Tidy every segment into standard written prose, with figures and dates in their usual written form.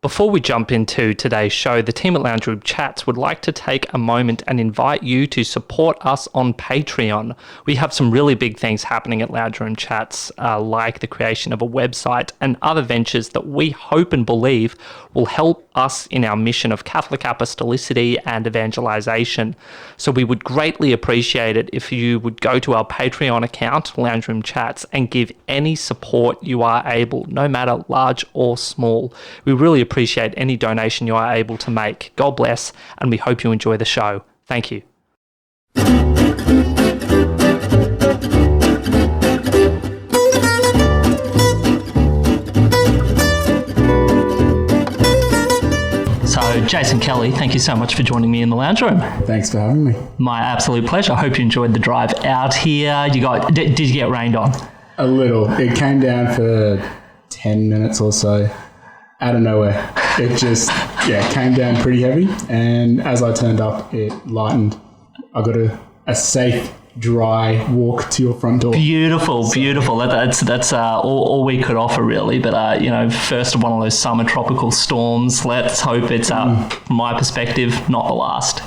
Before we jump into today's show, the team at Lounge Room Chats would like to take a moment and invite you to support us on Patreon. We have some really big things happening at Lounge Room Chats, like the creation of a website and other ventures that we hope and believe will help us in our mission of Catholic apostolicity and evangelization. So we would greatly appreciate it if you would go to our Patreon account, Lounge Room Chats, and give any support you are able, no matter large or small. We really appreciate any donation you are able to make. God bless, and we hope you enjoy the show. Thank you. So, Jason Kelly, thank you so much for joining me in the lounge room. Thanks for having me. My absolute pleasure. I hope you enjoyed the drive out here. Did you get rained on? A little. It came down for 10 minutes or so out of nowhere. It just, came down pretty heavy. And as I turned up, it lightened. I got a safe, dry walk to your front door. Beautiful. That's all we could offer, really. But first of one of those summer tropical storms. Let's hope it's, from my perspective, not the last.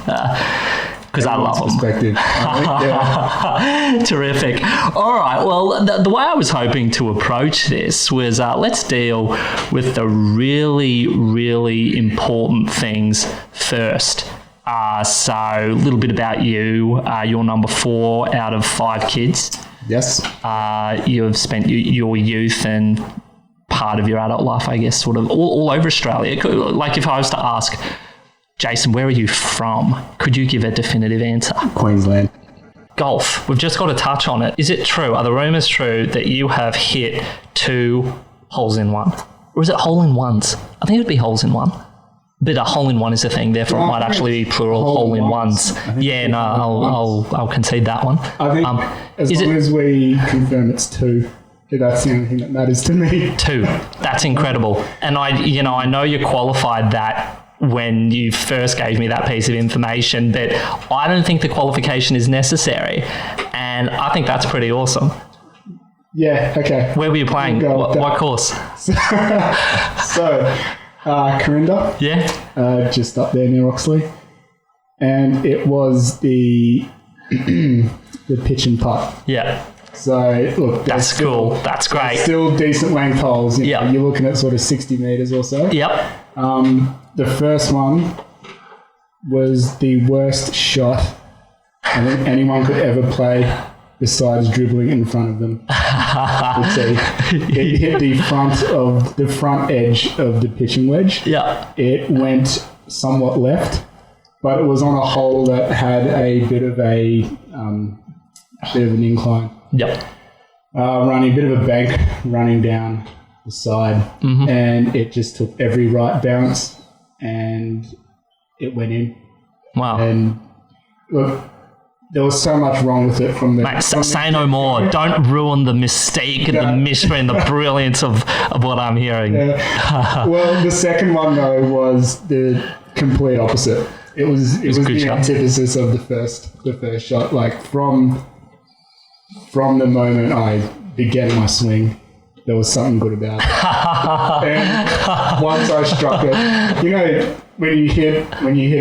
Because I love them. Yeah. Terrific. All right. Well, the way I was hoping to approach this was let's deal with the really, really important things first. So a little bit about you. You're number 4 out of 5 kids. Yes. You have spent your youth and part of your adult life, I guess, sort of all over Australia. Like if I was to ask, Jason, where are you from? Could you give a definitive answer? Queensland. Golf. We've just got to touch on it. Is it true? Are the rumours true that you have hit 2 holes in one? Or is it hole in ones? I think it would be holes in one. But a hole in one is a thing, therefore it might actually be plural hole in ones. Yeah, no, I'll concede that one. I think as long as we confirm it's 2, that's the only thing that matters to me. 2. That's incredible. And I know you qualified that when you first gave me that piece of information, but I don't think the qualification is necessary. And I think that's pretty awesome. Yeah, okay. Where were you playing? What course? So Corinda. Yeah. Just up there near Oxley. And it was the pitch and putt. Yeah. So, look. That's cool. That's great. Still decent length holes. Yeah. You're looking at sort of 60 metres or so. Yep. The first one was the worst shot I think anyone could ever play besides dribbling in front of them. It hit the front edge of the pitching wedge. Yeah. It went somewhat left, but it was on a hole that had a bit of an incline. Yep. Running a bit of a bank running down the side, and it just took every right bounce and it went in. Wow. And look, there was so much wrong with it from the... Mate, say no more. Don't ruin the mystique and the mystery and the brilliance of what I'm hearing. Well, the second one, though, was the complete opposite. It was the antithesis of the first shot. Like, from the moment I began my swing, there was something good about it. And once I struck it, when you hit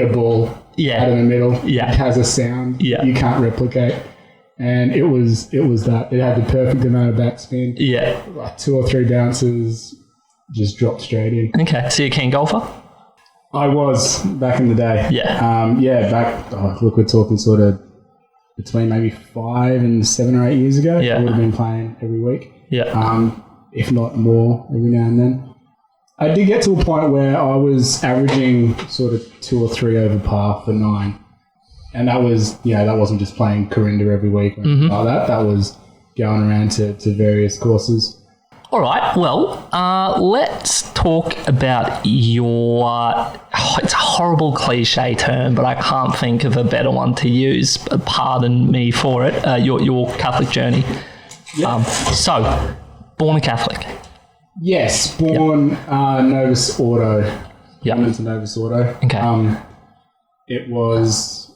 a ball out of the middle, it has a sound you can't replicate. And it was that. It had the perfect amount of backspin. Yeah. Like 2 or 3 bounces, just dropped straight in. Okay. So you're a keen golfer? I was back in the day. Yeah. We're talking sort of between maybe 5 and 7 or 8 years ago. Yeah. I would have been playing every week. Yeah. If not more, every now and then. I did get to a point where I was averaging sort of 2 or 3 over par for 9. And that was, that wasn't just playing Corinda every week or anything like that. That was going around to various courses. All right. Well, let's talk about your, it's a horrible cliche term, but I can't think of a better one to use. Pardon me for it. Your Catholic journey. Yep. So, born a Catholic. Yes, born Novus Ordo. Yeah. Born into Novus Ordo. Okay. It was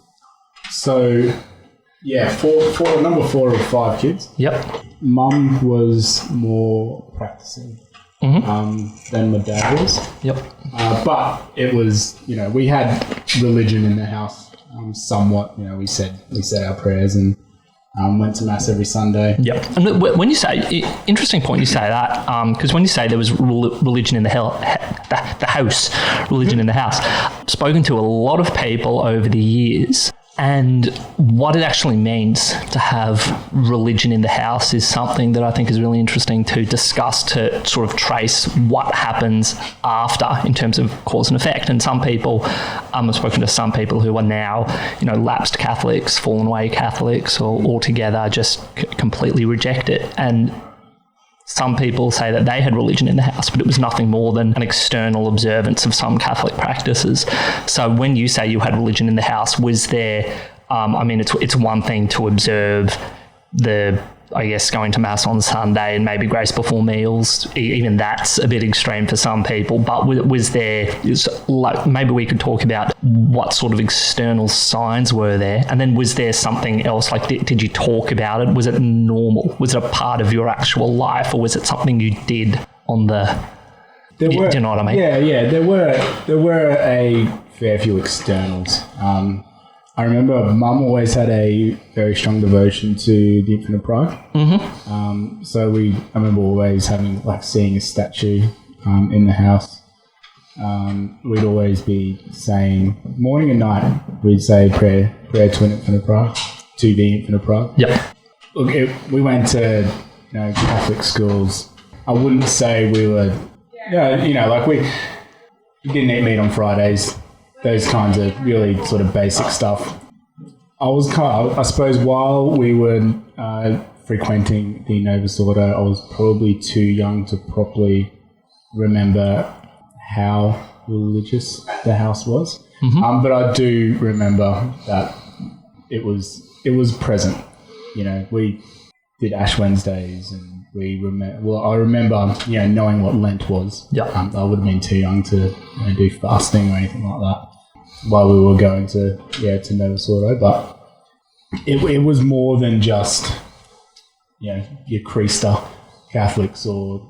number 4 of 5 kids. Yep. Mum was more practicing than my dad was. Yep. But it was, we had religion in the house somewhat. We said our prayers and went to mass every Sunday. Yep. And when you say, interesting point you say that, because when you say there was religion in the house, religion in the house, I've spoken to a lot of people over the years, and what it actually means to have religion in the house is something that I think is really interesting to discuss, to sort of trace what happens after in terms of cause and effect. And some people, I've spoken to some people who are now, lapsed Catholics, fallen away Catholics, or altogether just completely reject it. And some people say that they had religion in the house, but it was nothing more than an external observance of some Catholic practices. So when you say you had religion in the house, was there, it's one thing to observe going to mass on Sunday and maybe grace before meals. Even that's a bit extreme for some people. But was there, maybe we could talk about what sort of external signs were there? And then was there something else? Like, did you talk about it? Was it normal? Was it a part of your actual life, or was it something you did on the... do you know what I mean? Yeah. There were a fair few externals. I remember Mum always had a very strong devotion to the Infant of Prague. Mm-hmm. So I remember always having, seeing a statue in the house. We'd always be saying, morning and night, we'd say prayer to an Infant of Prague, to the Infant of Prague. Yep. Look, we went to Catholic schools. I wouldn't say we were, we didn't eat meat on Fridays. Those kinds of really sort of basic stuff. I suppose while we were frequenting the Novus Ordo, I was probably too young to properly remember how religious the house was. Mm-hmm. But I do remember that it was present. We did Ash Wednesdays, and I remember knowing what Lent was. Yeah. I would have been too young to do fasting or anything like that while we were going to Novus Ordo, but it was more than just your Creaster Catholics or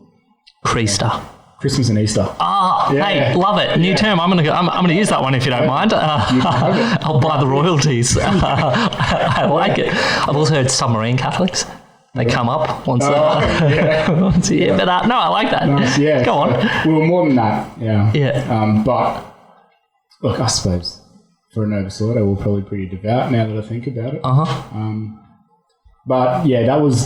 Creaster. Christmas and Easter. Hey, love it. New term. I'm gonna use that one if you don't mind. I'll buy the royalties. I like it. I've also heard submarine Catholics. They come up once once a year. But no, I like that. Nice, yeah. Go on. We were more than that. Yeah. Yeah. But look, I suppose for a Novus Ordo, we're probably pretty devout now that I think about it. But yeah, that was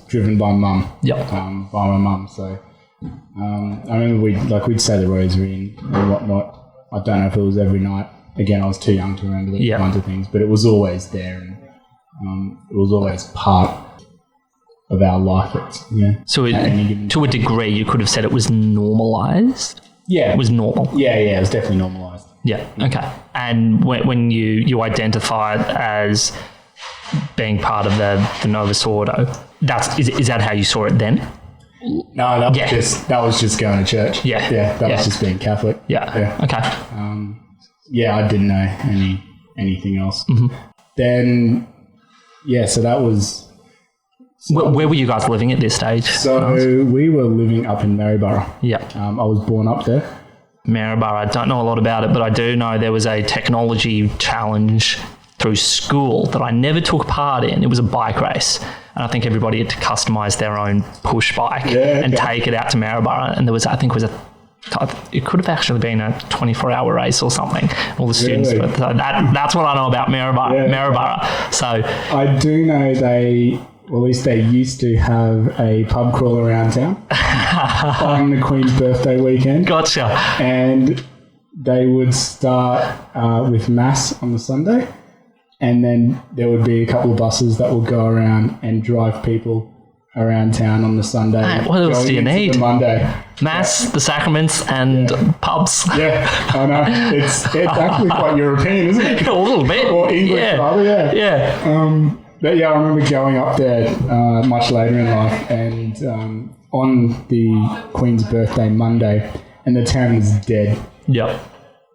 driven by Mum. Yep. By my mum. So I remember we'd say the rosary and whatnot. I don't know if it was every night. Again, I was too young to remember those kinds of things, but it was always there, and it was always part of our life. So to a degree, you could have said it was normalised? Yeah. It was normal? Yeah, it was definitely normalised. Yeah, okay. And when you identify as being part of the Novus Ordo, is that how you saw it then? No, that was just going to church. Yeah. That was just being Catholic. Yeah. Okay. I didn't know anything else. Mm-hmm. Then, so that was... Where were you guys living at this stage? So we were living up in Maryborough. Yeah. I was born up there. Maryborough, I don't know a lot about it, but I do know there was a technology challenge through school that I never took part in. It was a bike race, and I think everybody had to customise their own push bike and take it out to Maryborough. And there was, it could have actually been a 24-hour race or something. All the students, so that's what I know about Maryborough. So I do know at least they used to have a pub crawl around town on the Queen's birthday weekend. Gotcha. And they would start with Mass on the Sunday, and then there would be a couple of buses that would go around and drive people around town on the Sunday. Mate, what else do you need? The Monday. Mass, the sacraments, and pubs. Yeah, I know. It's actually quite European, isn't it? A little bit. Or English, rather, Yeah. But I remember going up there much later in life, and on the Queen's birthday Monday, and the town was dead. Yep.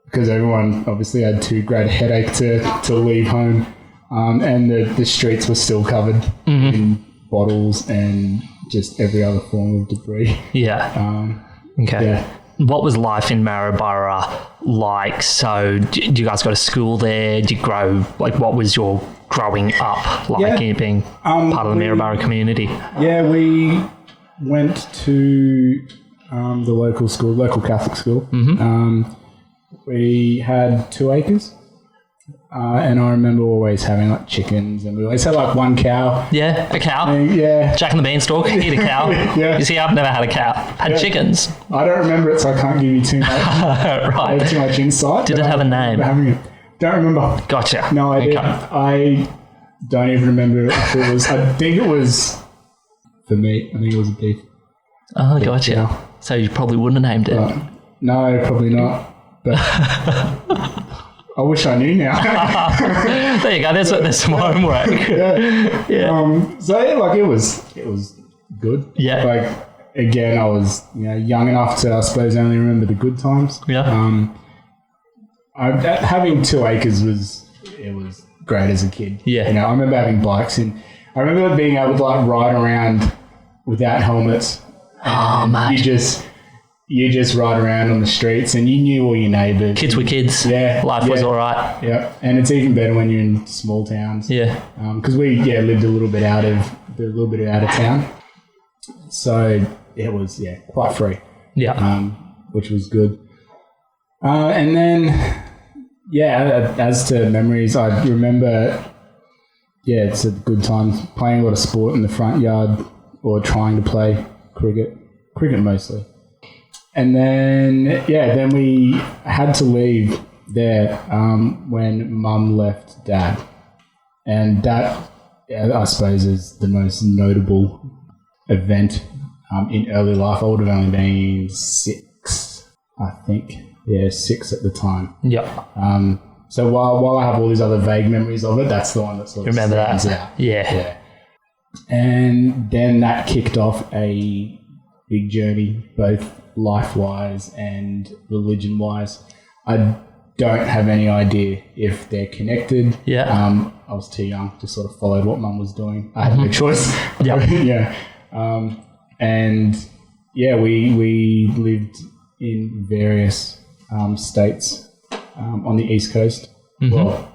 Because everyone obviously had too great a headache to leave home, and the streets were still covered in bottles and just every other form of debris. Yeah. Okay. Yeah. What was life in Maryborough like? So, do you guys go to school there? Did you grow, like, what was your growing up like in being part of the Maryborough community? Yeah, we went to the local school, local Catholic school. Mm-hmm. We had 2 acres. And I remember always having like chickens, and we always had like 1 cow. Yeah, a cow. Yeah. Jack and the Beanstalk, eat a cow. Yeah. You see, I've never had a cow. Had chickens. I don't remember it, so I can't give you too much. Right. Too much insight. Did it have a name? Don't remember. Gotcha. No idea. I don't even remember if it was. I think it was for meat. I think it was a beef. Oh, gotcha. Yeah. So you probably wouldn't have named it. No, probably not. But I wish I knew now. There you go. There's some homework. Yeah. So yeah, like it was good. Yeah. Like again, I was young enough to, I suppose, only remember the good times. Yeah. Having 2 acres was great as a kid. Yeah. I remember having bikes, and I remember being able to like ride around without helmets. Oh man. You just ride around on the streets, and you knew all your neighbours. Kids were kids. Yeah. Life was all right. Yeah. And it's even better when you're in small towns. Yeah. Because we lived a little bit out of town, so it was quite free. Yeah. Which was good. And then as to memories, I remember it's a good time playing a lot of sport in the front yard, or trying to play cricket mostly. And then we had to leave there when Mum left Dad. And that, I suppose, is the most notable event in early life. I would have only been 6, I think. Yeah, 6 at the time. Yeah. So while I have all these other vague memories of it, that's the one that sort of stands out. Yeah. And then that kicked off a big journey, both life-wise and religion-wise. I don't have any idea if they're connected. Yeah. I was too young to sort of follow what Mum was doing. I had no choice. Yeah. We lived in various states on the East Coast. Mm-hmm. Well,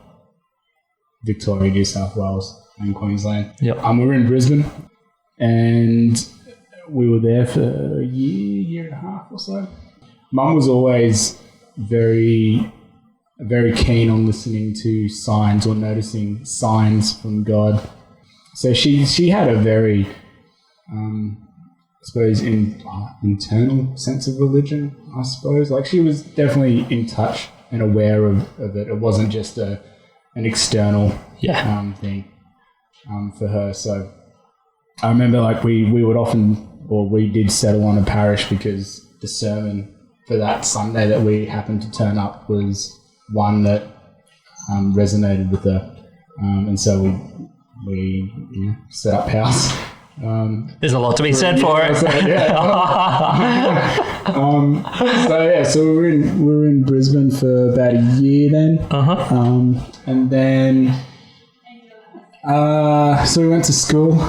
Victoria, New South Wales and Queensland. Yep. We were in Brisbane, and we were there for a year and a half or so. Mum was always very, very keen on listening to signs or noticing signs from God. So she had a very, I suppose, internal sense of religion, I suppose. Like, she was definitely in touch and aware of it. It wasn't just an external thing for her. So I remember, like, we would often, or we did settle on a parish because the sermon for that Sunday that we happened to turn up was one that resonated with her. And so we set up house. There's a lot to be said for it. So we were in Brisbane for about a year then. And then so we went to school.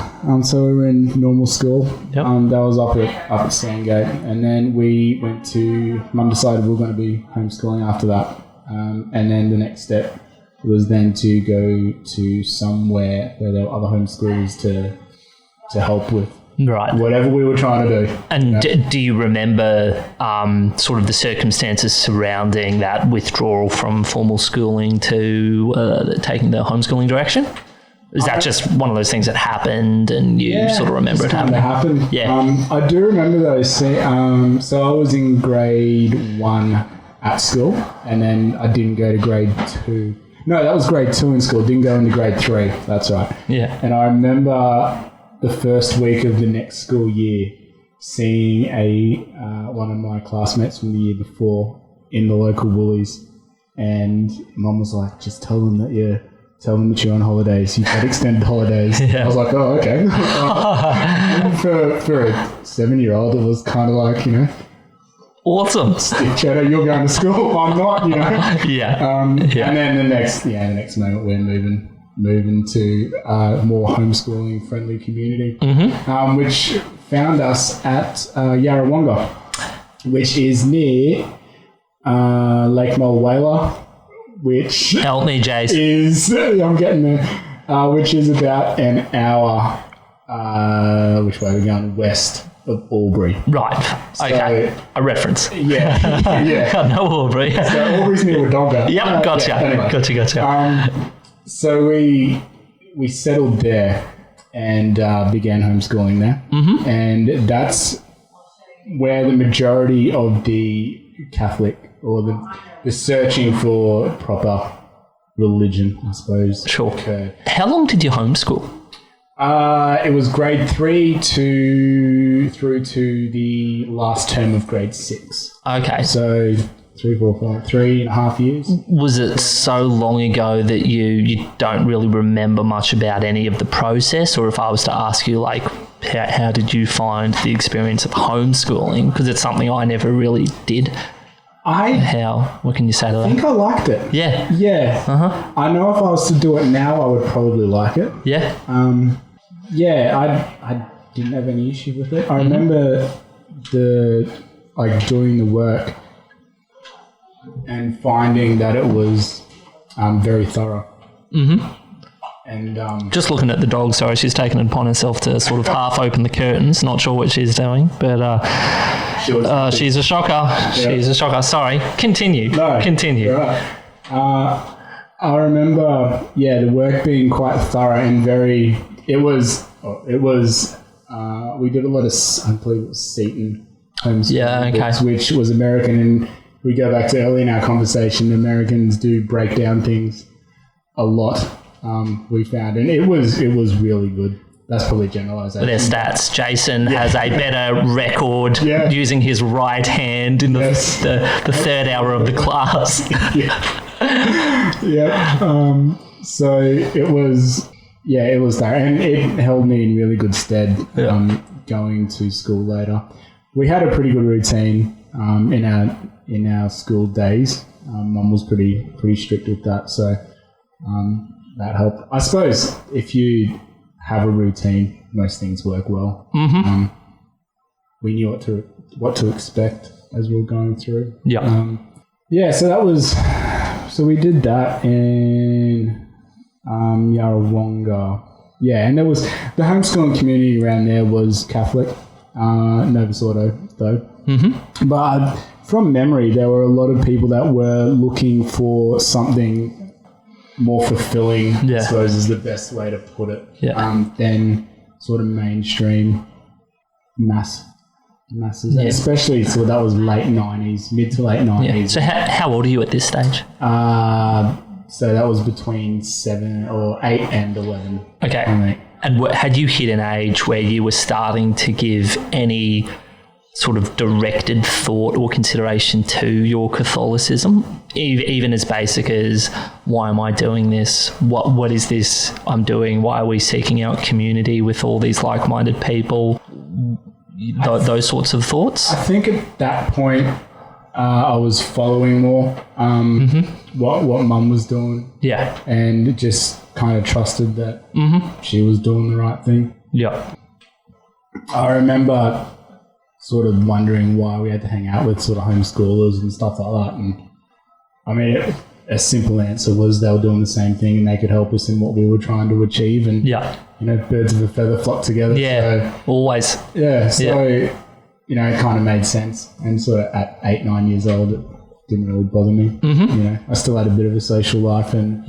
So we were in normal school. Yep. That was up at Sandgate, and then we went to. Mum decided we were going to be homeschooling after that, and then the next step was then to go to somewhere where there were other homeschoolers to help with whatever we were trying to do. And do you remember sort of the circumstances surrounding that withdrawal from formal schooling to taking the homeschooling direction? Is that just one of those things that happened and you sort of remember it happening? Yeah. I do remember those. So I was in grade 1 at school, and then I didn't go to grade 2. No, that was grade 2 in school. Didn't go into grade 3. That's right. Yeah. And I remember the first week of the next school year seeing one of my classmates from the year before in the local Woolies, and Mum was like, just tell them that you're on holidays. You've got extended holidays. I was like, oh, okay. For a 7-year-old, it was kind of like, awesome. Stick cheddar, you're going to school. I'm not, Yeah. And then the next moment we're moving move into a more homeschooling friendly community, which found us at Yarrawonga, which is near Lake Mulwala, which help me, Jace, is I'm getting there, which is about an hour. Which way we're going? West of Albury. Right. Okay. A reference. Yeah. Yeah. I know Albury. So Albury's near Wodonga. Yep. Gotcha. Yeah, anyway. Gotcha. So we settled there and began homeschooling there, and that's where the majority of the Catholic or the searching for proper religion, I suppose, occurred. How long did you homeschool? It was grade 3 through to the last term of grade 6. Okay. So 3, 4, 5, 3.5 years. Was it so long ago that you don't really remember much about any of the process? Or if I was to ask you, like, how did you find the experience of homeschooling? Because it's something I never really did. What can you say to that? I think I liked it. Yeah. Yeah. I know if I was to do it now, I would probably like it. Yeah. I didn't have any issue with it. I remember doing the work and finding that it was very thorough. And just looking at the dog, sorry, she's taken it upon herself to sort of half open the curtains. Not sure what she's doing, but she's a shocker. Yeah. She's a shocker. Sorry. Continue. No, Continue. Right. I remember, the work being quite thorough and very. It was. We did a lot of, I believe it was Seton homeschooling books, which was American, and we go back to early in our conversation. Americans do break down things a lot. We found, and it was really good. That's probably generalisation. Their stats. Jason has a better record using his right hand in the third hour of the class. So it was there, and it held me in really good stead going to school later. We had a pretty good routine in our school days. Mum was pretty strict with that, so that helped. I suppose if you have a routine, most things work well. We knew what to expect as we were going through. So we did that in Yarrawonga. And there was the homeschooling community around there was Catholic, Novus Ordo though. But from memory, there were a lot of people that were looking for something more fulfilling, I suppose is the best way to put it, than sort of mainstream masses, especially so that was late 90s, mid to late 90s. So how old are you at this stage? So that was between 7 or 8 and 11. Okay. And had you hit an age where you were starting to give any sort of directed thought or consideration to your Catholicism, even as basic as, why am I doing this? What is this I'm doing? Why are we seeking out community with all these like-minded people? Those sorts of thoughts? I think at that point, I was following more what Mum was doing. And just kind of trusted that she was doing the right thing. I remember sort of wondering why we had to hang out with sort of homeschoolers and stuff like that. And I mean, a simple answer was they were doing the same thing and they could help us in what we were trying to achieve. And, birds of a feather flock together. Always. So, it kind of made sense. And sort of at 8, 9 years old, it didn't really bother me. I still had a bit of a social life and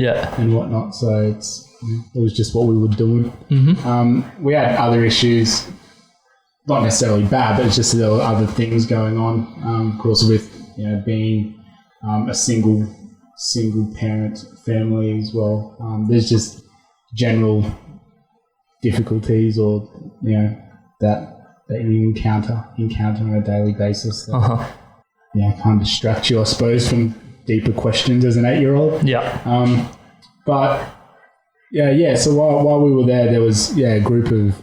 whatnot. So it was just what we were doing. We had other issues. Not necessarily bad, but it's just there were other things going on. Of course, with being a single parent family as well, there's just general difficulties or that you encounter on a daily basis. That, kind of distract you, I suppose, from deeper questions as an 8-year-old. So while we were there was a group of.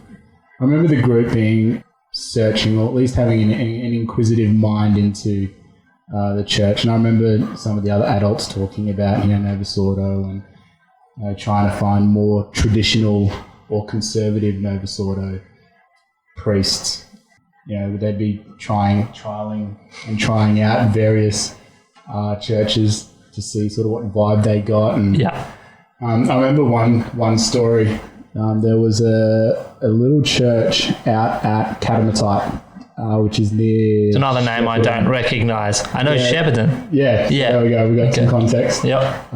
I remember the group being searching, or at least having an inquisitive mind into the church. And I remember some of the other adults talking about, Novus Ordo trying to find more traditional or conservative Novus Ordo priests. They'd be trialing and trying out various churches to see sort of what vibe they got. And I remember one story. There was a little church out at Catamatite, which is near... It's another name I don't recognise. I know Shepparton. Yeah. There we go. We got some context. Yep.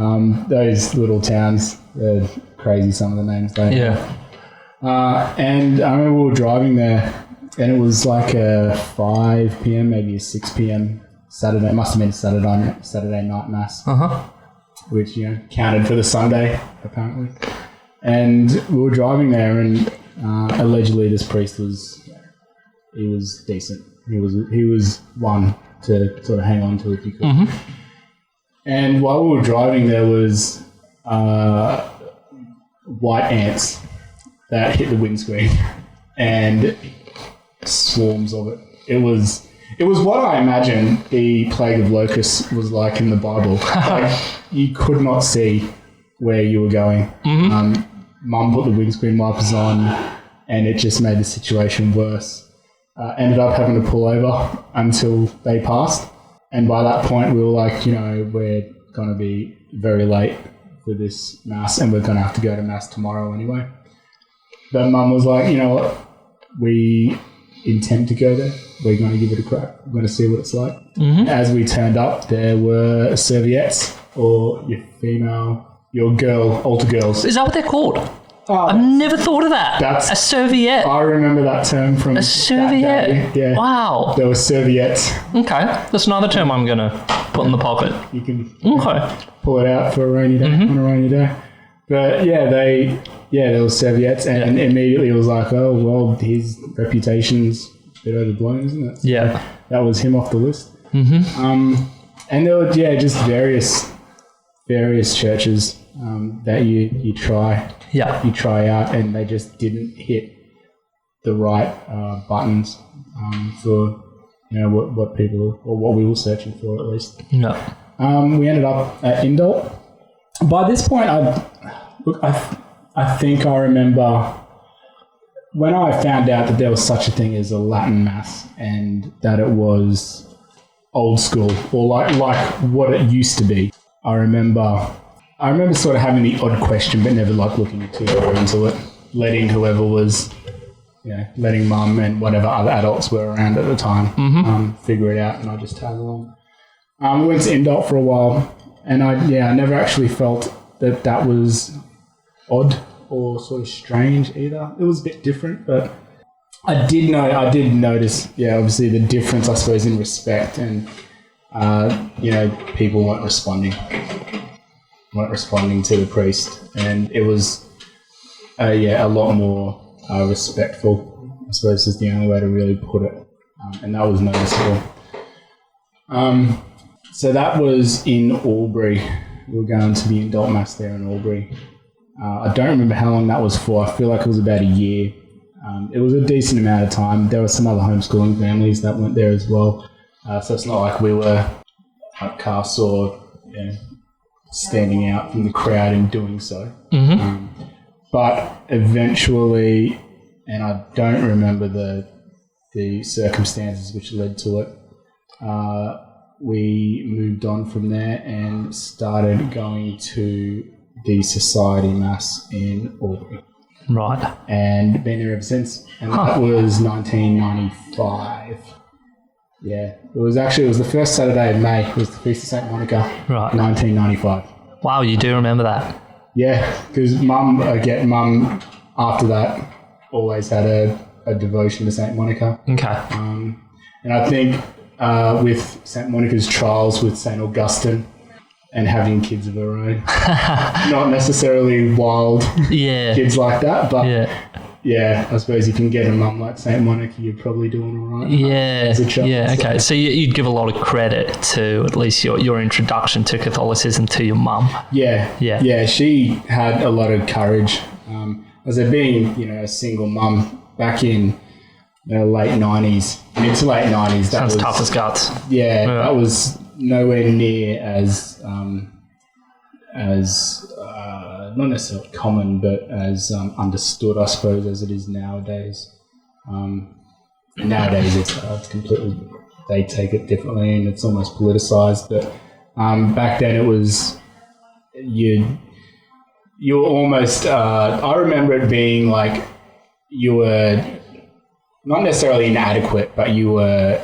Those little towns, they're crazy, some of the names they have. And I remember we were driving there, and it was like a 5 p.m, maybe a 6 p.m. Saturday. It must have been Saturday night mass, which counted for the Sunday apparently. And we were driving there, and allegedly this priest was decent. He was one to sort of hang on to if you could. And while we were driving, there was white ants that hit the windscreen, and swarms of it. It was what I imagine the plague of locusts was like in the Bible. Like, you could not see where you were going. Mum put the windscreen wipers on, and it just made the situation worse. Ended up having to pull over until they passed, and by that point we were like, we're going to be very late for this mass, and we're going to have to go to mass tomorrow anyway. But Mum was like, you know what, we intend to go there. We're going to give it a crack. We're going to see what it's like. As we turned up, there were serviettes, or your altar girls. Is that what they're called? I've never thought of that. A serviette. I remember that term from a serviette. That day. Yeah. Wow. There were serviettes. Okay, that's another term I'm going to put in the pocket. You can pull it out for a rainy day, on a rainy day. But there were serviettes, and immediately it was like, oh, well, his reputation's a bit overblown, isn't it? Yeah. That was him off the list. And there were, just various churches that you try. Yeah. You try out, and they just didn't hit the right buttons for what people, or what we were searching for, at least. No. We ended up at Indult. By this point, I think I remember when I found out that there was such a thing as a Latin Mass, and that it was old school, or like what it used to be. I remember sort of having the odd question, but never looking too far into it. Letting whoever was, letting Mum and whatever other adults were around at the time figure it out, and I just tag along. We went to Indult for a while, and I never actually felt that was odd or sort of strange either. It was a bit different, but I did notice, obviously the difference, I suppose, in respect, and people weren't responding to the priest, and it was a lot more respectful, I suppose, is the only way to really put it, and that was noticeable. So that was in Albury. We were going to the Indult Mass there in Albury. I don't remember how long that was for. I feel like it was about a year. It was a decent amount of time. There were some other homeschooling families that went there as well. So it's not like we were outcasts or standing out from the crowd in doing so. But eventually, and I don't remember the circumstances which led to it, we moved on from there and started going to the Society Mass in Albury. Right. And been there ever since. And that was 1995. Yeah. It was the first Saturday of May. It was the Feast of St. Monica. Right. 1995. Wow, you do remember that? Yeah, because Mum after that always had a devotion to St. Monica. Okay. And I think with St. Monica's trials with St. Augustine and having kids of her own, not necessarily wild kids like that, but I suppose you can get a mum like St. Monica, you're probably doing all right. As a child, okay. So you'd give a lot of credit to at least your introduction to Catholicism to your mum. Yeah, she had a lot of courage. As a being, a single mum back in the late 90s, mid to late 90s. Sounds tough as guts. Yeah, that was nowhere near as not necessarily common, but as understood, I suppose, as it is nowadays. Nowadays, it's completely, they take it differently and it's almost politicized. But back then, it was you were almost. I remember it being like you were not necessarily inadequate, but you were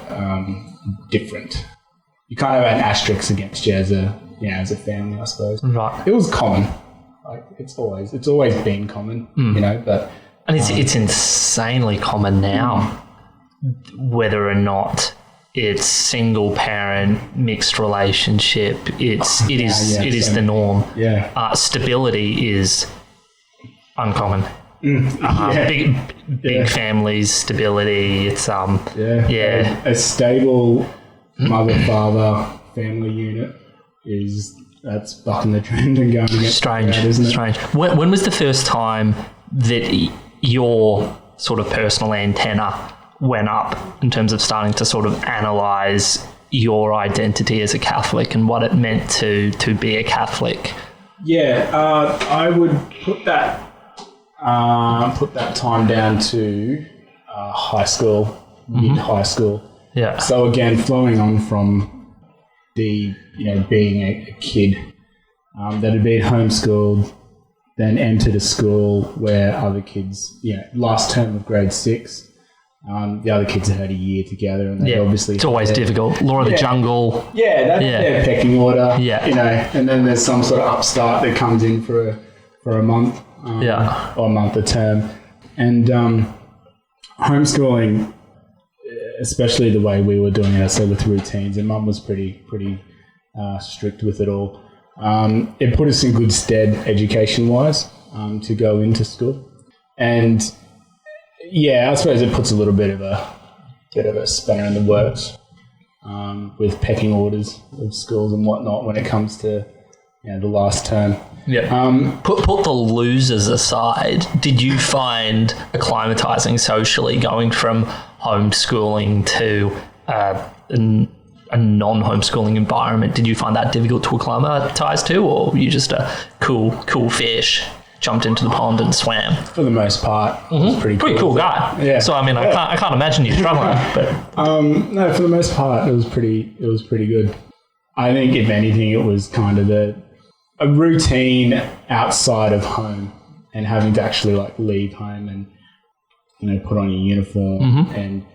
different. You kind of had an asterisk against you as a family, I suppose. Right. It was common. Like it's always been common, but and it's insanely common now, whether or not it's single parent, mixed relationship. It is the norm. Yeah. Stability is uncommon. Big families, stability. It's a stable mother-father family unit that's bucking the trend and going against strange, that, isn't it? Strange. When was the first time that your sort of personal antenna went up in terms of starting to sort of analyse your identity as a Catholic and what it meant to be a Catholic? Yeah, I would put that time down to high school, mid-high school. Yeah. So again, flowing on from the being a kid that had been homeschooled, then entered a school where other kids, last term of grade 6, the other kids had had a year together, and they obviously it's always difficult. Law of the jungle. Yeah, that's their pecking order. Yeah. And then there's some sort of upstart that comes in for a month, or a month a term, and homeschooling. Especially the way we were doing it, so with routines, and Mum was pretty strict with it all. It put us in good stead education-wise to go into school, and I suppose it puts a little bit of a spanner in the works with pecking orders of schools and whatnot when it comes to the last term. Yeah. Put the losers aside. Did you find acclimatizing socially going from homeschooling to a non-homeschooling environment? Did you find that difficult to acclimatize to, or were you just a cool fish, jumped into the pond and swam? For the most part, it was pretty cool guy. Yeah. So I mean, I can't imagine you struggling. But no, for the most part, it was pretty good. I think if anything, it was kind of a routine outside of home and having to actually like leave home and put on your uniform. And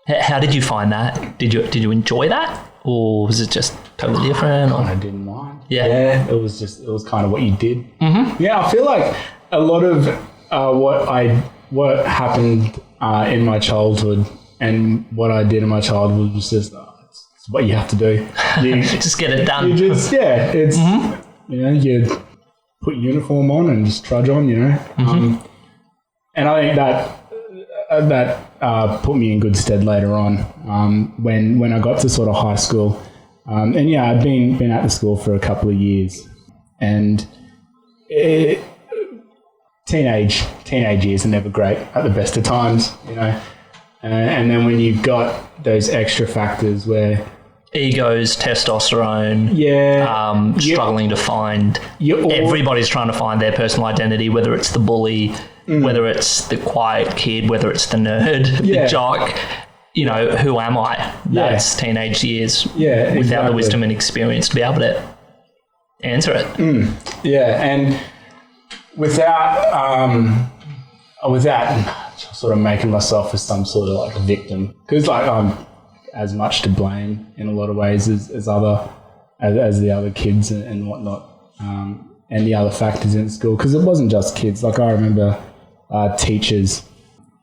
how did you find that? Did you enjoy that, or was it just totally different? I didn't mind. Yeah, it was kind of what you did. Yeah, I feel like a lot of what happened in my childhood and what I did in my childhood was just it's what you have to do. You just get it done. It's you put uniform on and just trudge on. And I think that put me in good stead later on when I got to sort of high school. And I'd been at the school for a couple of years, and teenage years are never great at the best of times, and then when you've got those extra factors where egos, testosterone, struggling to find, everybody's trying to find their personal identity, whether it's the bully, whether it's the quiet kid, whether it's the nerd, the jock, who am I? That's teenage years without the wisdom and experience to be able to answer it. And without sort of making myself as some sort of like a victim, because like I'm as much to blame in a lot of ways as the other kids and whatnot, and the other factors in school, because it wasn't just kids. Like I remember teachers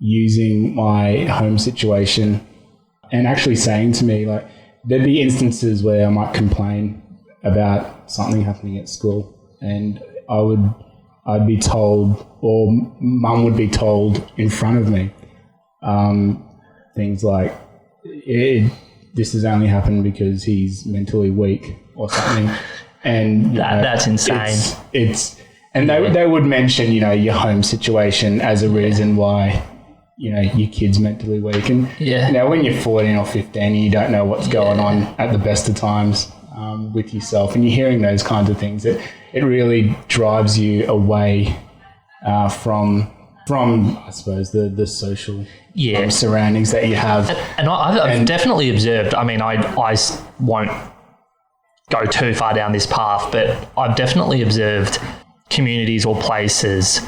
using my home situation and actually saying to me, like, there'd be instances where I might complain about something happening at school, and I'd be told, or Mum would be told in front of me, things like, this has only happened because he's mentally weak or something. And that's insane. And they would mention, your home situation as a reason why, your kid's mentally weak. And when you're 14 or 15 and you don't know what's going on at the best of times with yourself, and you're hearing those kinds of things, it really drives you away from I suppose the social surroundings that you have. And I've definitely observed. I mean, I won't go too far down this path, but I've definitely observed communities or places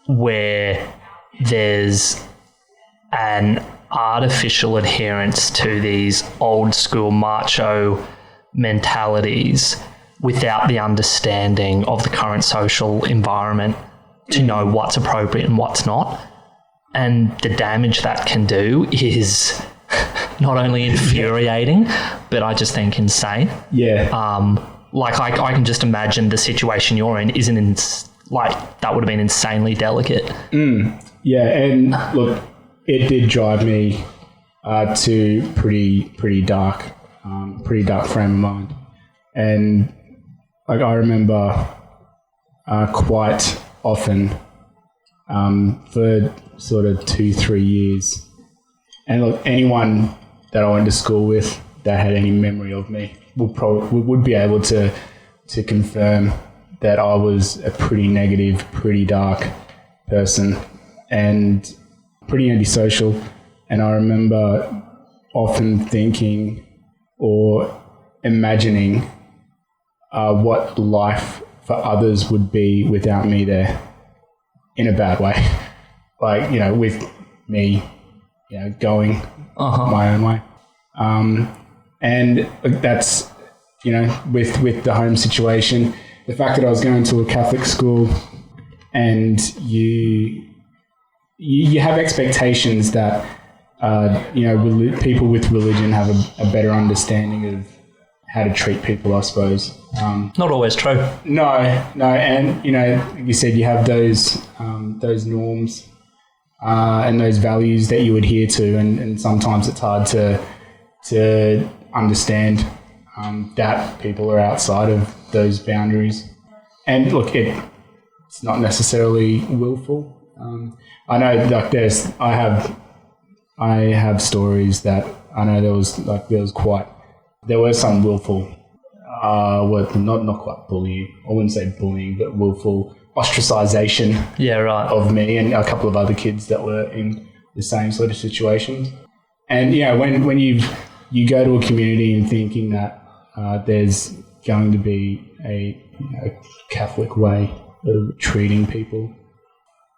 where there's an artificial adherence to these old school macho mentalities without the understanding of the current social environment to know what's appropriate and what's not. And the damage that can do is not only infuriating, but I just think insane. Yeah. Like I can just imagine the situation you're in that would have been insanely delicate. Yeah, and look, it did drive me to pretty dark frame of mind. And like I remember quite often for sort of 2-3 years. And look, anyone that I went to school with that had any memory of me would be able to confirm that I was a pretty negative, pretty dark person and pretty antisocial. And I remember often thinking or imagining what life for others would be without me there, in a bad way. Like, with me, going my own way. And that's, with the home situation, the fact that I was going to a Catholic school and you have expectations that, people with religion have a better understanding of how to treat people, I suppose. Not always true. No, and you said you have those norms and those values that you adhere to, and sometimes it's hard to understand that people are outside of those boundaries. And look, it's not necessarily willful. I know, like I have stories that I know there was some willful, not quite bullying. I wouldn't say bullying, but willful ostracization. Yeah, right. Of me and a couple of other kids that were in the same sort of situations. And when you go to a community and thinking that there's going to be a Catholic way of treating people,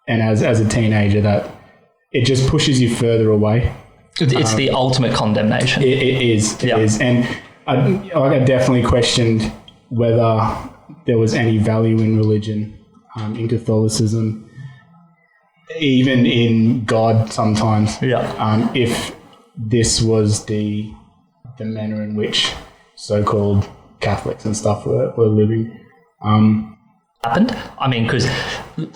and as a teenager, that it just pushes you further away. It's the ultimate condemnation. It is. It is. And I definitely questioned whether there was any value in religion, in Catholicism, even in God sometimes. Yeah. If this was the manner in which so-called Catholics and stuff were living. Happened. I mean, because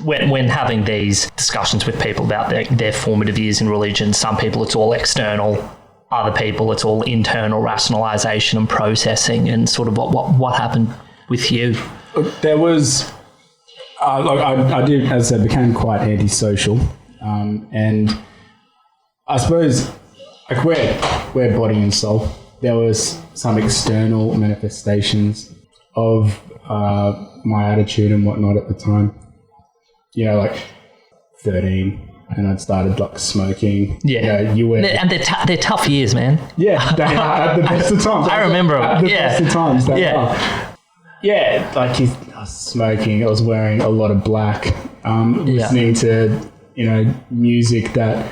when having these discussions with people about their formative years in religion, some people it's all external, other people it's all internal rationalization and processing. And sort of what happened with you? There was, I did, as I said, became quite antisocial, and I suppose like we're body and soul. There was some external manifestations of my attitude and whatnot at the time. Like 13, and I'd started like smoking. Yeah, and they're tough years, man. Yeah, they are at the best of times. I remember at the best of times. They are. Yeah, like I was smoking. I was wearing a lot of black. Listening to music that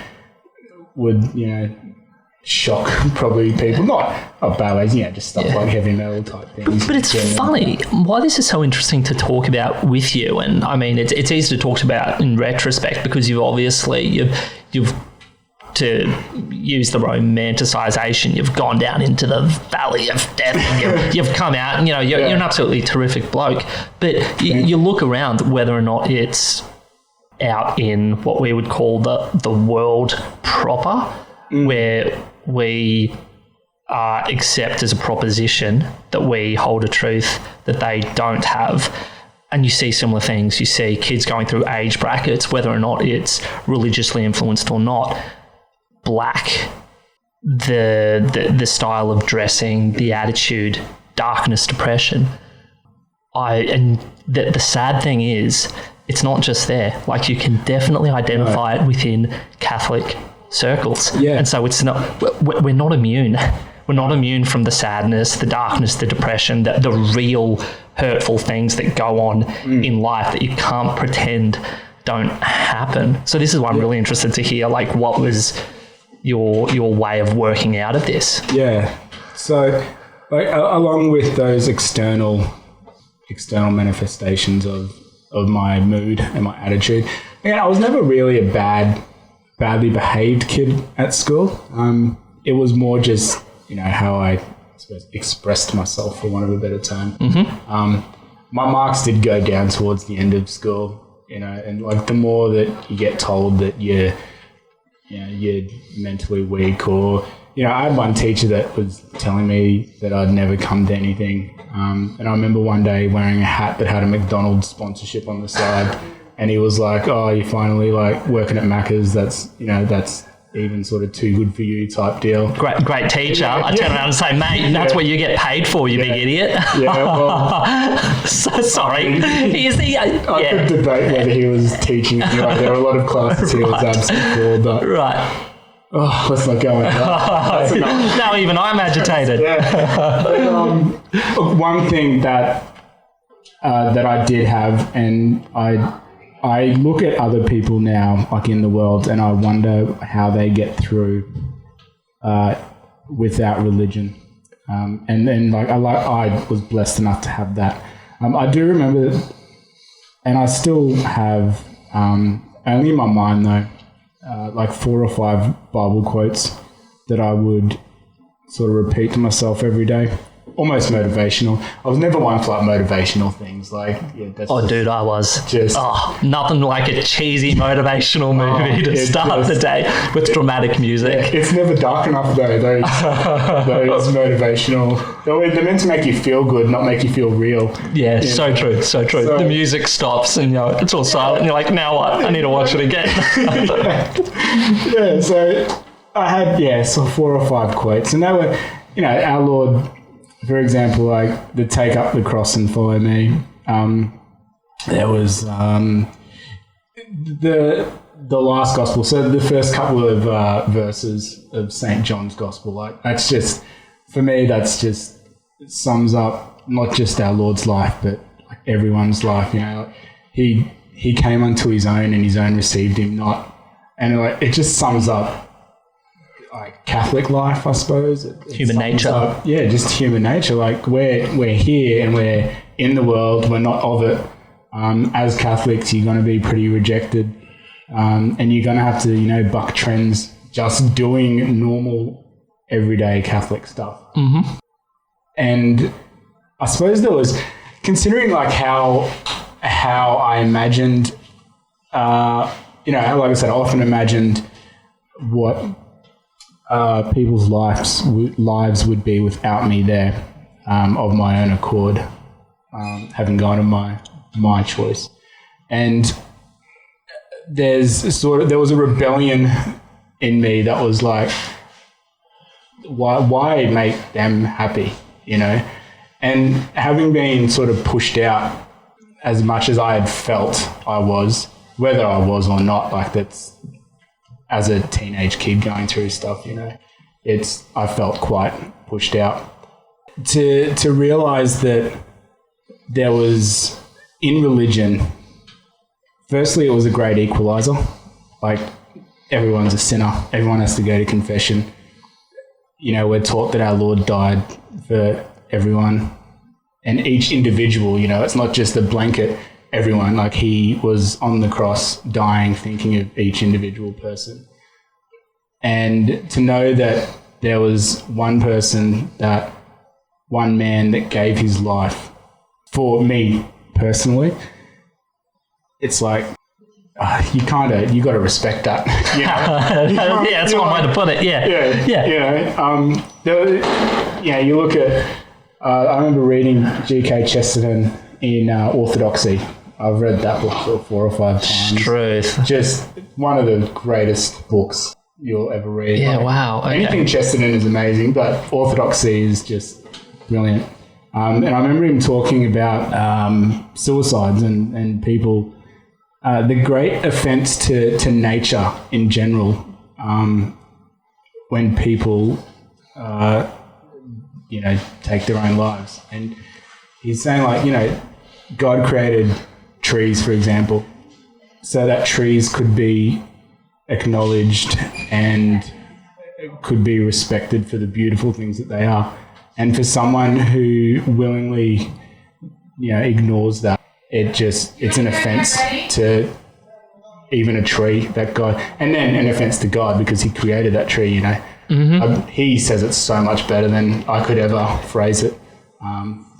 would shock probably people, not bad ways, just stuff like heavy metal type things. But it's funny why this is so interesting to talk about with you. And I mean, it's easy to talk about in retrospect because you've to use the romanticization, you've gone down into the valley of death and you've come out and you're an absolutely terrific bloke. But you look around, whether or not it's out in what we would call the world proper, where we accept as a proposition that we hold a truth that they don't have. And you see similar things. You see kids going through age brackets, whether or not it's religiously influenced or not. Black, the style of dressing, the attitude, darkness, depression. And the sad thing is, it's not just there. Like, you can definitely identify it within Catholic circles. Yeah. And so it's not, we're not immune. We're not immune from the sadness, the darkness, the depression, the real hurtful things that go on in life that you can't pretend don't happen. So this is why I'm really interested to hear, like, what was your way of working out of this? Yeah. So, like, along with those external manifestations of my mood and my attitude, I was never really a badly behaved kid at school. It was more just, how I suppose expressed myself, for want of a better term. My marks did go down towards the end of school, and like the more that you get told that you're mentally weak, or I had one teacher that was telling me that I'd never come to anything. And I remember one day wearing a hat that had a McDonald's sponsorship on the side, and he was like, "Oh, you're finally like working at Macca's. That's even sort of too good for you type deal." Great teacher. I turn around and say, "Mate, that's what you get paid for, you big idiot." Yeah, well, so sorry. I could debate whether he was teaching. There were a lot of classes he was absent for, but let's not go into that. Now even I'm agitated. One thing that I did have, and I look at other people now, like in the world, and I wonder how they get through without religion. And then I was blessed enough to have that. I do remember, and I still have, only in my mind though, like 4 or 5 Bible quotes that I would sort of repeat to myself every day. Almost motivational. I was never one for like motivational things. Like, dude, I was. Just nothing like a cheesy motivational movie to start the day with dramatic music. Yeah, it's never dark enough though. Those motivational. They're meant to make you feel good, not make you feel real. Yeah, so true. So the music stops and it's all silent. And you're like, now what? I need to watch it again. Yeah. So I had 4 or 5 quotes, and they were, our Lord. For example, like the take up the cross and follow me. There was the last gospel. So the first couple of verses of St. John's Gospel. Like that's just, for me, that's just sums up not just our Lord's life, but like everyone's life. He came unto his own, and his own received him not. And like it just sums up like Catholic life, I suppose. Human nature. Just human nature. Like we're here and we're in the world. We're not of it. As Catholics, you're going to be pretty rejected, and you're going to have to, buck trends just doing normal, everyday Catholic stuff. Mm-hmm. And I suppose there was, considering like how I imagined, like I said, I often imagined what people's lives would be without me there, of my own accord, having gone on my choice. And there was a rebellion in me that was like, why make them happy, And having been sort of pushed out as much as I had felt I was, whether I was or not, like that's, as a teenage kid going through stuff, I felt quite pushed out. To realise that there was, in religion, firstly, it was a great equaliser. Like, everyone's a sinner. Everyone has to go to confession. We're taught that our Lord died for everyone and each individual, it's not just a blanket everyone, like he was on the cross dying, thinking of each individual person. And to know that there was one man that gave his life for me personally, it's like, you got to respect that. That's one way to put it. You look at, I remember reading G.K. Chesterton in Orthodoxy. I've read that book 4 or 5 times. Truth. Just one of the greatest books you'll ever read. Yeah, wow. Okay. Anything Chesterton is amazing, but Orthodoxy is just brilliant. And I remember him talking about suicides and people, the great offence to nature in general, when people, take their own lives. And he's saying, like, God created trees, for example, so that trees could be acknowledged and could be respected for the beautiful things that they are. And for someone who willingly, ignores that, it's an offence to even a tree that God, and then an offence to God because he created that tree, He says it so much better than I could ever phrase it.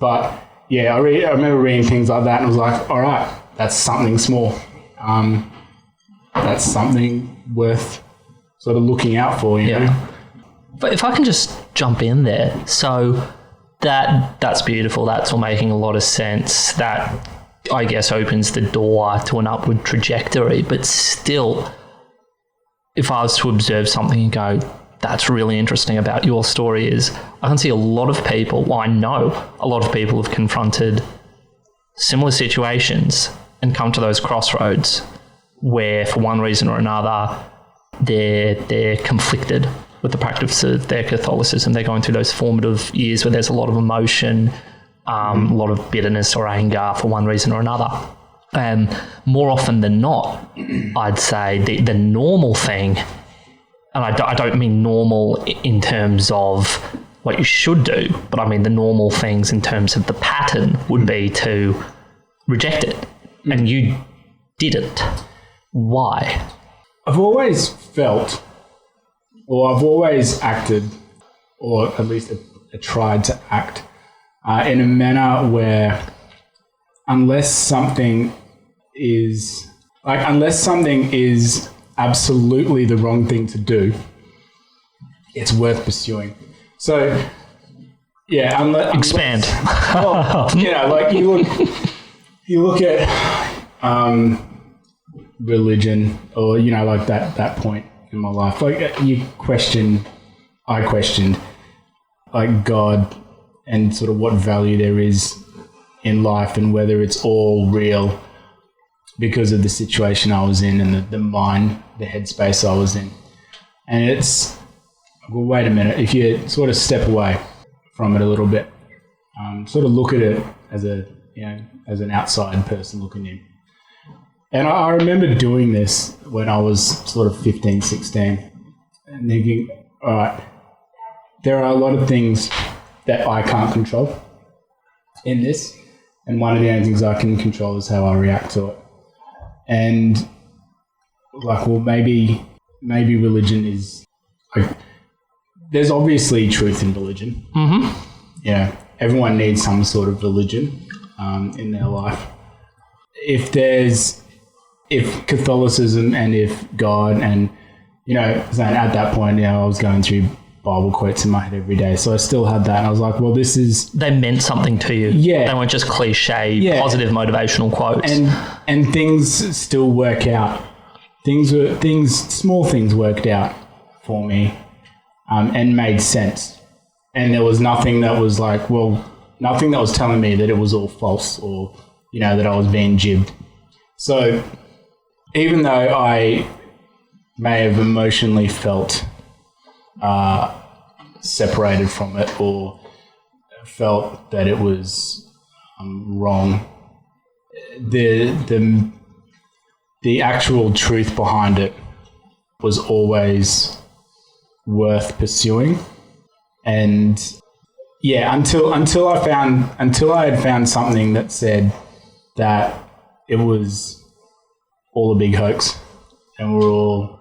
But yeah, I remember reading things like that and was like, all right, that's something small. That's something worth sort of looking out for, you know? But if I can just jump in there. So that's beautiful. That's all making a lot of sense. That, I guess, opens the door to an upward trajectory. But still, if I was to observe something and go, that's really interesting about your story, is I can see a lot of people, well, I know a lot of people have confronted similar situations and come to those crossroads where, for one reason or another, they're conflicted with the practice of their Catholicism. They're going through those formative years where there's a lot of emotion, a lot of bitterness or anger for one reason or another. And more often than not, I'd say the normal thing, and I don't mean normal in terms of what you should do, but I mean the normal things in terms of the pattern would be to reject it. And you didn't. Why? I've always felt, or I've always acted, or at least tried to act in a manner where unless something is absolutely the wrong thing to do, it's worth pursuing. So, yeah, expand. Well, like you look at religion, or like that point in my life, like I questioned like God and sort of what value there is in life and whether it's all real because of the situation I was in and the mind, the headspace I was in. And it's, well, wait a minute, if you sort of step away from it a little bit, sort of look at it as as an outside person looking in. And I remember doing this when I was sort of 15, 16, and thinking, all right, there are a lot of things that I can't control in this, and one of the only things I can control is how I react to it. And like, well, maybe religion is like, there's obviously truth in religion. Mm-hmm. Yeah, everyone needs some sort of religion in their life. If Catholicism and if God and, at that point, I was going through Bible quotes in my head every day. So I still had that. And I was like, well, this is... They meant something to you. Yeah. They weren't just cliche, positive motivational quotes. And things still work out. Small things worked out for me and made sense. And there was nothing that was like, nothing that was telling me that it was all false or, that I was being jibbed. So even though I may have emotionally felt separated from it or felt that it was wrong, the actual truth behind it was always worth pursuing. And yeah, until I had found something that said that it was all a big hoax and we're all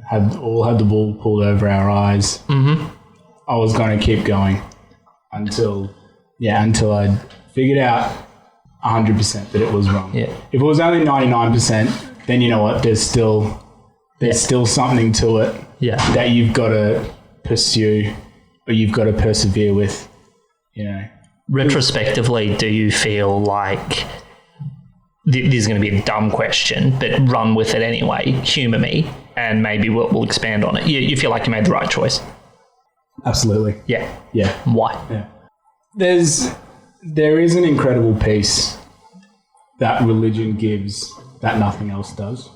had the wool pulled over our eyes. Mm-hmm. I was going to keep going until I'd figured out 100% that it was wrong. Yeah. If it was only 99%, then you know what? There's still something to it that you've got to pursue or you've got to persevere with. Retrospectively, do you feel like this is going to be a dumb question, but run with it anyway? Humour me, and maybe we'll expand on it. You feel like you made the right choice? Absolutely. Yeah. Yeah. Why? Yeah. there is an incredible peace that religion gives that nothing else does.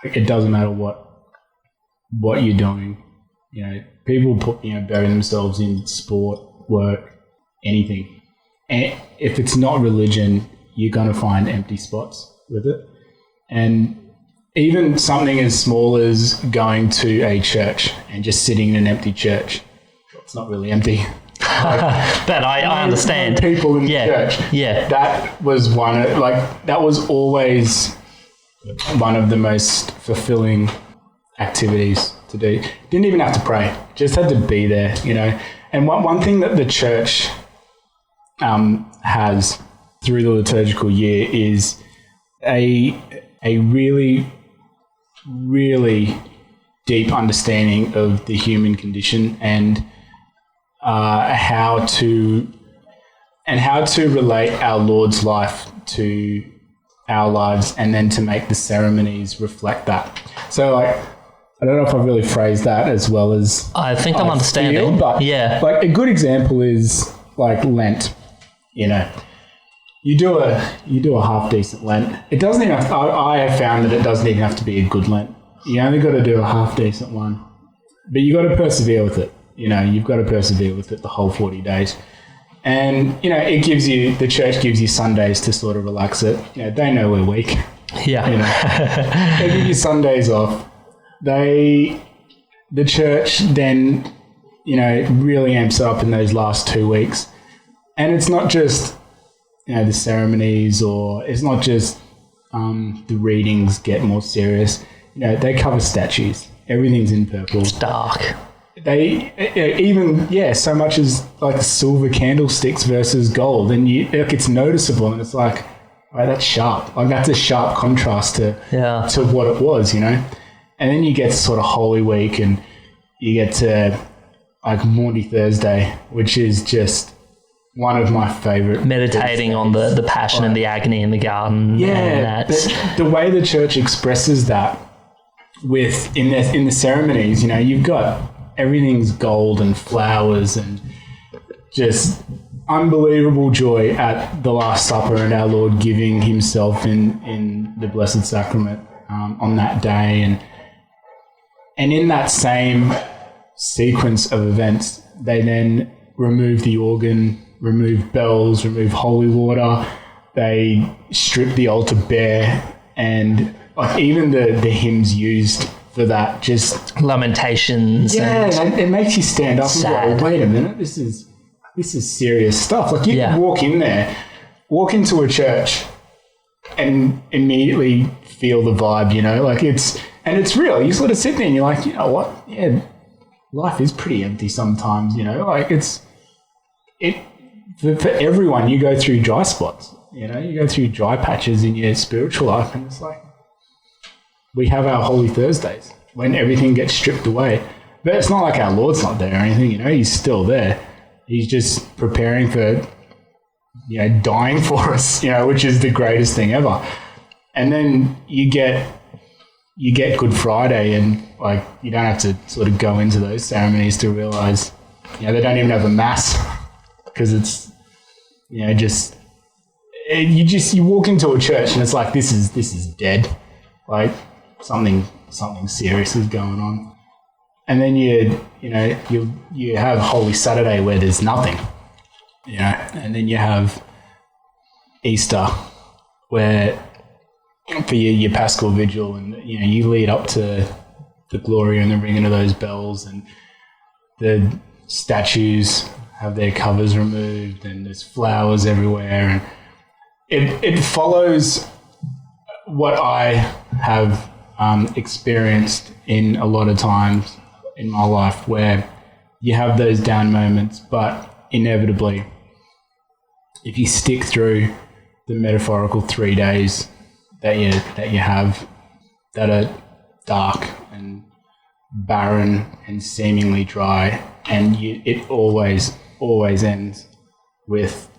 Like, it doesn't matter what you're doing. You know, people bury themselves in sport, work, anything. And if it's not religion, you're going to find empty spots with it. And even something as small as going to a church and just sitting in an empty church, it's not really empty. But I understand. People in the church. Yeah. That was that was always one of the most fulfilling activities to do. Didn't even have to pray. Just had to be there, you know. And one thing that the church has through the liturgical year is a really, really deep understanding of the human condition and how to relate our Lord's life to our lives, and then to make the ceremonies reflect that. So, like, I don't know if I've really phrased that as well as I think I'm understanding. But yeah, like a good example is like Lent. You know, you do a half decent Lent. It doesn't even. I have found that it doesn't even have to be a good Lent. You only got to do a half decent one, but you got to persevere with it. You know, you've got to persevere with it the whole 40 days. And, you know, the church gives you Sundays to sort of relax it. You know, they know we're weak. Yeah. You know, they give you Sundays off. The church then, you know, really amps up in those last 2 weeks. And it's not just, you know, the ceremonies, or it's not just the readings get more serious. You know, they cover statues. Everything's in purple. It's dark. They even so much as like silver candlesticks versus gold, and it's noticeable, and it's like, right, that's sharp. Like, that's a sharp contrast to what it was, you know. And then you get to sort of Holy Week, and you get to like Maundy Thursday, which is just one of my favorite. Meditating on the passion and the agony in the garden. Yeah, the way the church expresses that in the ceremonies, you know, you've got everything's gold and flowers and just unbelievable joy at the Last Supper and our Lord giving himself in the Blessed Sacrament on that day. And in that same sequence of events, they then remove the organ, remove bells, remove holy water. They strip the altar bare, and like even the hymns used for that, just lamentations. Yeah, and it makes you stand up and go, wait a minute, this is serious stuff. Like, you can walk into a church and immediately feel the vibe, you know, like it's real. You sort of sit there and you're like, you know what? Yeah, life is pretty empty sometimes, you know, like for everyone, you go through dry spots, you know, you go through dry patches in your spiritual life, and it's like, we have our Holy Thursdays when everything gets stripped away. But it's not like our Lord's not there or anything, you know, he's still there. He's just preparing for, you know, dying for us, you know, which is the greatest thing ever. And then you get Good Friday, and like, you don't have to sort of go into those ceremonies to realize, you know, they don't even have a mass, because it's, you know, you walk into a church and it's like, this is dead. Like, something serious is going on. And then you have Holy Saturday where there's nothing, you know, and then you have Easter where for your Paschal Vigil, and, you know, you lead up to the glory and the ringing of those bells, and the statues have their covers removed, and there's flowers everywhere, and it follows what I have experienced in a lot of times in my life, where you have those down moments, but inevitably, if you stick through the metaphorical 3 days that you have, that are dark and barren and seemingly dry, and it always ends with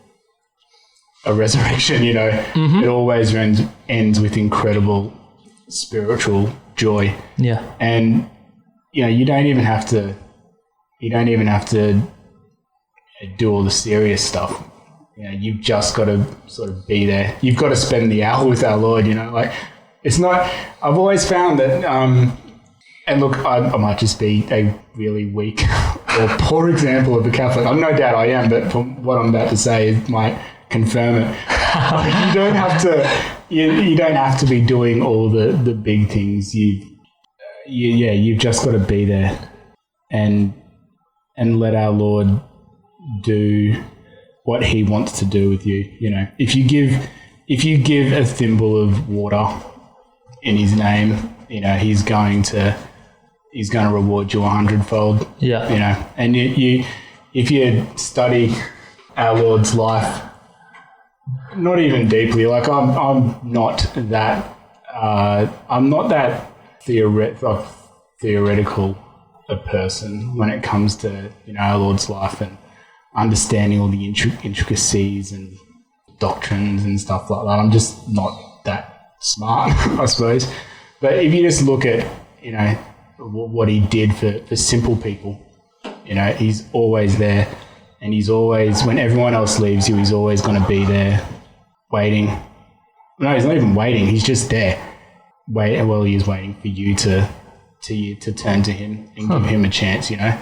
a resurrection, you know. Mm-hmm. It always ends with incredible spiritual joy. Yeah. And, you know, you don't even have to do all the serious stuff. You've just got to sort of be there. You've got to spend the hour with our Lord, like it's not, I've always found that, and look, I might just be a really weak or poor example of a Catholic. I'm no doubt I am, but from what I'm about to say, it might confirm it. You don't have to. You don't have to be doing all the big things. You've just got to be there, and let our Lord do what He wants to do with you. If you give a thimble of water in His name, He's going to reward you 100-fold. Yeah. And if you study our Lord's life, not even deeply, like I'm not that theoretical a person when it comes to our Lord's life and understanding all the intricacies and doctrines and stuff like that. I'm just not that smart, I suppose. But if you just look at what He did for simple people, He's always there, and He's always, when everyone else leaves you, He's always going to be there waiting. No, He's not even waiting, He's just there. He is waiting for you to turn to Him and give Him a chance, And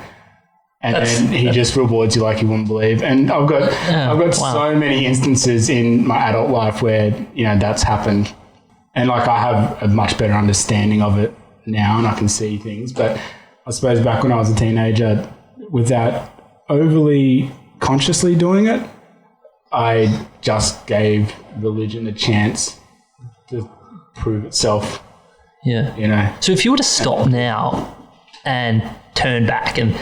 then He just rewards you like you wouldn't believe. And I've got so many instances in my adult life where that's happened, and like I have a much better understanding of it now, and I can see things. But I suppose back when I was a teenager, without overly consciously doing it, I just gave religion a chance to prove itself. Yeah. So if you were to stop now and turn back, and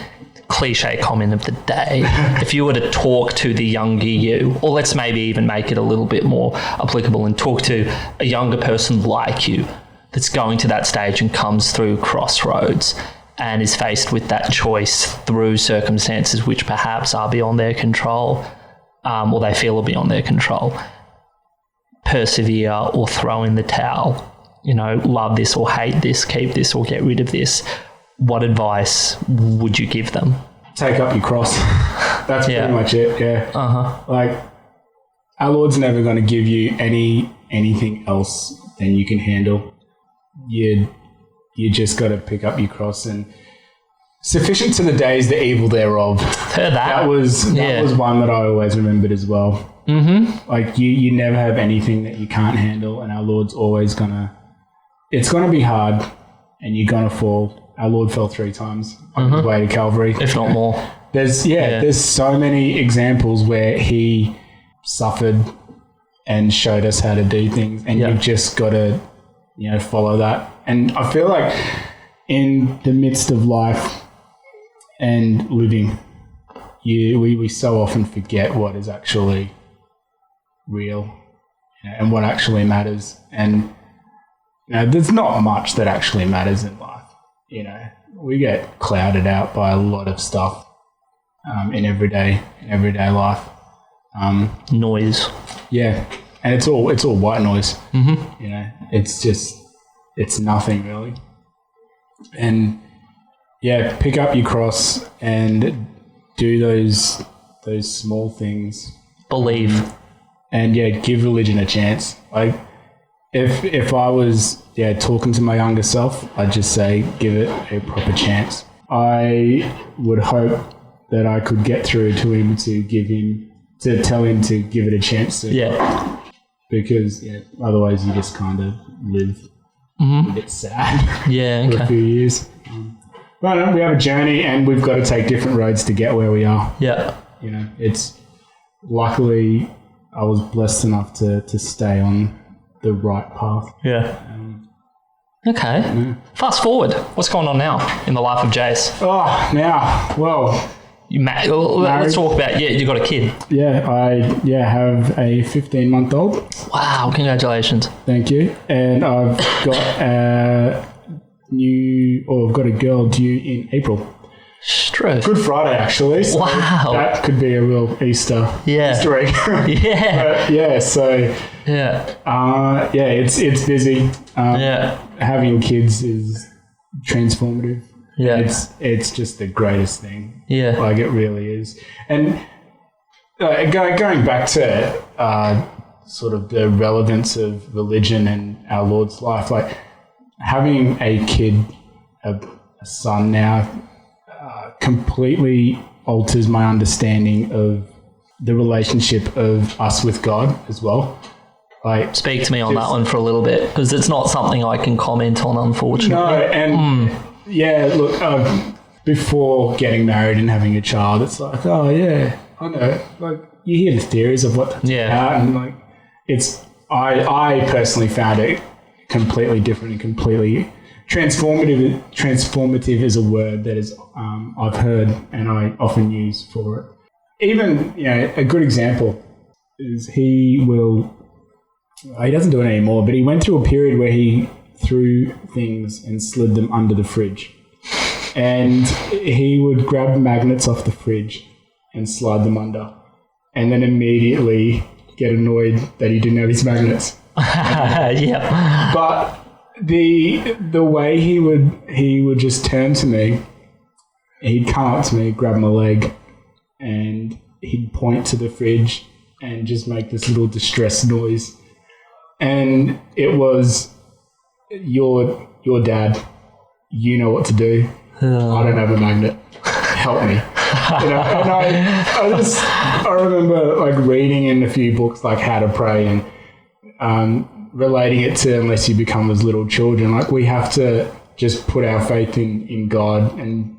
cliche comment of the day, if you were to talk to the younger you, or let's maybe even make it a little bit more applicable and talk to a younger person like you that's going to that stage and comes through crossroads and is faced with that choice through circumstances which perhaps are beyond their control, or they feel are beyond their control, persevere or throw in the towel, love this or hate this, keep this or get rid of this, what advice would you give them? Take up your cross. That's pretty much it, yeah. Like, our Lord's never going to give you anything else than you can handle. You just got to pick up your cross, and sufficient to the days the evil thereof. Heard that. That was one that I always remembered as well. Mm-hmm. Like, you never have anything that you can't handle, and our Lord's always it's going to be hard, and you're going to fall. Our Lord fell 3 times on His way to Calvary. If not more. There's so many examples where He suffered and showed us how to do things, and you've just got to, follow that. And I feel like in the midst of life and living, we so often forget what is actually real, and what actually matters. And there's not much that actually matters in life. We get clouded out by a lot of stuff in everyday life. Noise. Yeah, and it's all white noise. Mm-hmm. It's nothing really. And pick up your cross and do those small things. Believe. And give religion a chance. Like, if I was talking to my younger self, I'd just say give it a proper chance. I would hope that I could get through to him to tell him to give it a chance. Because otherwise you just kind of live a bit sad for a few years. But we have a journey, and we've got to take different roads to get where we are. Yeah. It's luckily I was blessed enough to stay on the right path. Yeah. Okay. Yeah. Fast forward. What's going on now in the life of Jace? Now, well, let's talk about, you got a kid. Yeah, I have a 15-month-old. Wow, congratulations. Thank you. And I've got I've got a girl due in April. Stroke. Good Friday, actually. So wow. That could be a real Easter egg. It's busy. Having kids is transformative. Yeah. It's just the greatest thing. Yeah. Like, it really is. And Going back to sort of the relevance of religion and our Lord's life, like having a kid, a son now, completely alters my understanding of the relationship of us with God as well. Like, speak to me on that one for a little bit, because it's not something I can comment on, unfortunately. No, and yeah, look, before getting married and having a child, it's like, oh yeah, I know. Like, you hear the theories of what that's about, and like, it's. I personally found it completely different and completely transformative. Transformative is a word that is I've heard and I often use for it. Even, a good example is he doesn't do it anymore, but he went through a period where he threw things and slid them under the fridge. And he would grab magnets off the fridge and slide them under, and then immediately get annoyed that he didn't have his magnets. Yeah. But the way he would just turn to me, he'd come up to me, grab my leg, and he'd point to the fridge and just make this little distress noise. And it was, your dad, you know what to do. I don't have a magnet. Help me. And I remember like reading in a few books like How to Pray and relating it to unless you become as little children. Like, we have to just put our faith in God, and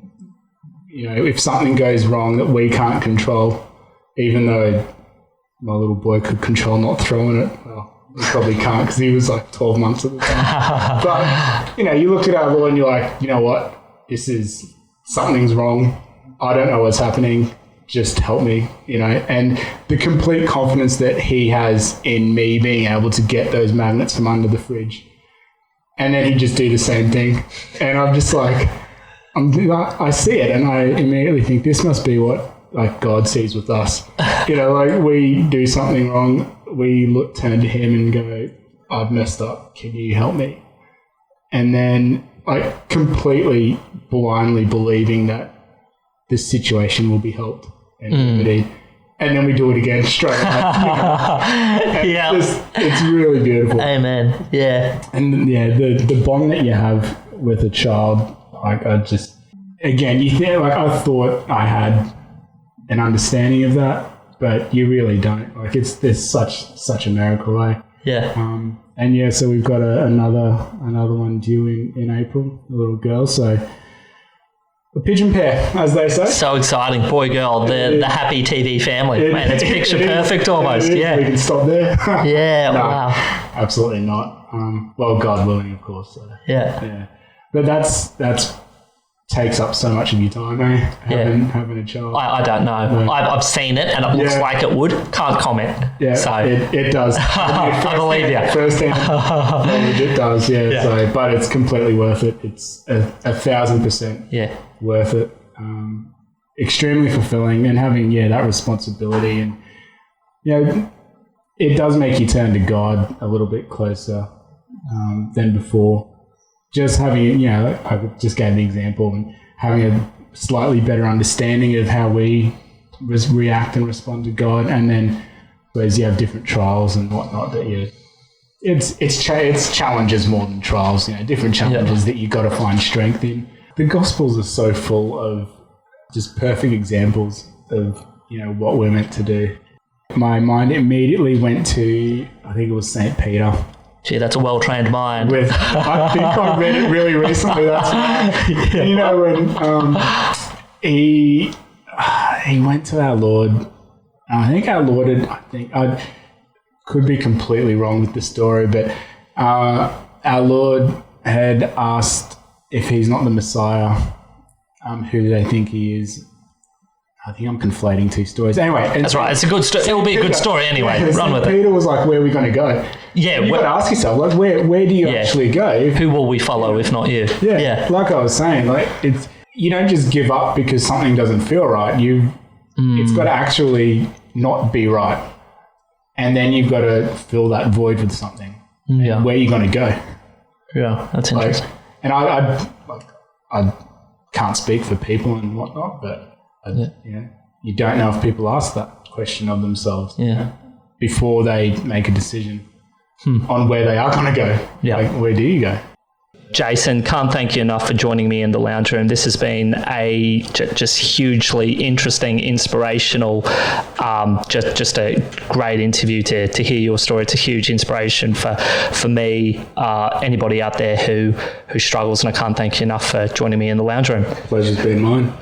if something goes wrong that we can't control, even though my little boy could control not throwing it, well, he probably can't because he was like 12 months at the time. But you look at our Lord and you're like, you know what? Something's wrong. I don't know what's happening. Just help me, and the complete confidence that he has in me being able to get those magnets from under the fridge. And then he'd just do the same thing. And I'm just like, I see it, and I immediately think this must be what like God sees with us. Like, we do something wrong, we turn to him and go, I've messed up, can you help me? And then like completely blindly believing that this situation will be helped and remedied. And then we do it again straight away. Yeah. It's really beautiful. Amen. Yeah. And the bond that you have with a child, like, I just, again, you think, like, I thought I had an understanding of that, but you really don't. Like, there's such a miracle, eh? Yeah. And yeah, so we've got another one due in April, a little girl. So a pigeon pair, as they say. So exciting, boy, girl, the happy TV family. Man, it's picture perfect almost. Yeah. We can stop there. Yeah. No, wow. Absolutely not. Well, God willing, of course. So, yeah. But that's takes up so much of your time, eh? Having a child. I don't know. I've seen it and it looks like it would. Can't comment. Yeah, so it does. I believe you. Firsthand knowledge, it does, yeah. So, but it's completely worth it. It's 1,000% worth it. Extremely fulfilling, and having that responsibility, and it does make you turn to God a little bit closer than before. Just having, I just gave the example, and having a slightly better understanding of how we react and respond to God, and then whereas you have different trials and whatnot that it's challenges more than trials, different challenges that you got to find strength in. The Gospels are so full of just perfect examples of what we're meant to do. My mind immediately went to, I think it was St. Peter. Gee, that's a well-trained mind. I think I read it really recently. That's why. When he went to our Lord. I think our Lord I could be completely wrong with the story, but our Lord had asked if he's not the Messiah, who do they think he is? I think I'm conflating two stories. Anyway. That's right. It's a good story. It will be a good story anyway. Run with it. Peter was like, where are we going to go? Yeah. You've got to ask yourself, like, where do you actually go? Who will we follow if not you? Yeah. Like I was saying, like, you don't just give up because something doesn't feel right. It's got to actually not be right. And then you've got to fill that void with something. Yeah. Where are you going to go? Yeah, that's interesting. And I can't speak for people and whatnot, but you don't know if people ask that. question of themselves Yeah. before they make a decision on where they are going to go. Yeah. Like, where do you go? Jason, can't thank you enough for joining me in the lounge room. This has been a just hugely interesting, inspirational, just a great interview to hear your story. It's a huge inspiration for me, anybody out there who struggles, and I can't thank you enough for joining me in the lounge room. Pleasure's been mine.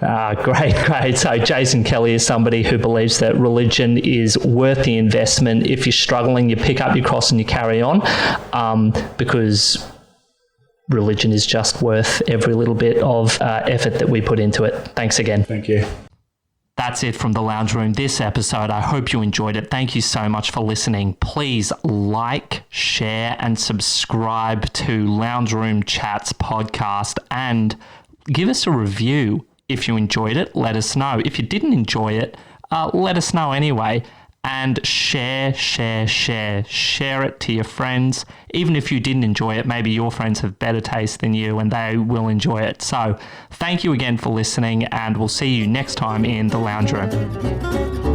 Great. So Jason Kelly is somebody who believes that religion is worth the investment. If you're struggling, you pick up your cross and you carry on, because religion is just worth every little bit of effort that we put into it. Thanks again. Thank you. That's it from the lounge room this episode. I hope you enjoyed it. Thank you so much for listening. Please like, share, and subscribe to Lounge Room Chats podcast, and give us a review if you enjoyed it. Let us know. If you didn't enjoy it, let us know anyway. And share it to your friends. Even if you didn't enjoy it, maybe your friends have better taste than you and they will enjoy it. So thank you again for listening, and we'll see you next time in the lounge room.